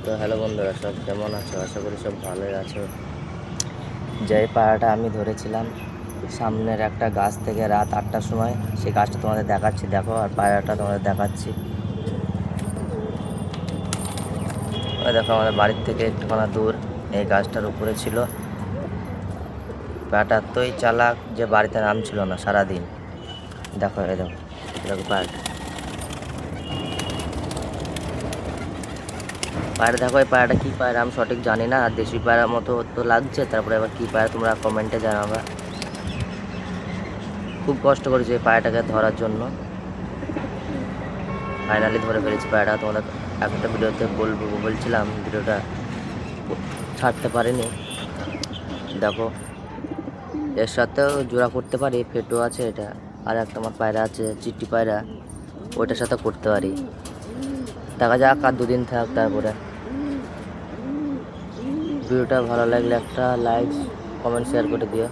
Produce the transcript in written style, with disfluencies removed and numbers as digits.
তো হ্যালো বন্ধুরা, সব কেমন আছো? আশা করি সব ভালোই আছো। যেই পায়রাটা আমি ধরেছিলাম সামনের একটা গাছ থেকে রাত 8টার সময়, সেই গাছটা তোমাদের দেখাচ্ছি, দেখো। আর পায়রাটা তোমাদের দেখাচ্ছি। ওই দেখো, আমাদের বাড়ির থেকে একটুখানি দূর এই গাছটার উপরে ছিল। পায়রাটা এতই চালাক যে বাড়িতে নামছিল না সারাদিন। দেখো, এই দেখো, দেখো পায়রাটা। পায়রা দেখো, এই পায়রাটা কী পায়রা আমি সঠিক জানি না, আর দেশি পায়রার মতো তো লাগছে। তারপরে এবার কী পায়রা তোমরা কমেন্টে জানাবা। খুব কষ্ট করেছি এই পায়রাটাকে ধরার জন্য। ফাইনালি ধরে ফেলেছি পায়রা। তোমাদের একটা ভিডিওতে বলছিলাম, ভিডিওটা ছাড়তে পারিনি। দেখো, এর সাথেও জোড়া করতে পারি, ফেটো আছে এটা। আর একটা আমার পায়রা আছে চিটি পায়রা, ওইটার সাথে করতে পারি। দেখা যাক আর দুদিন থাক, তারপরে। ভিডিওটা ভালো লাগলে একটা লাইক, কমেন্ট, শেয়ার করে দিও।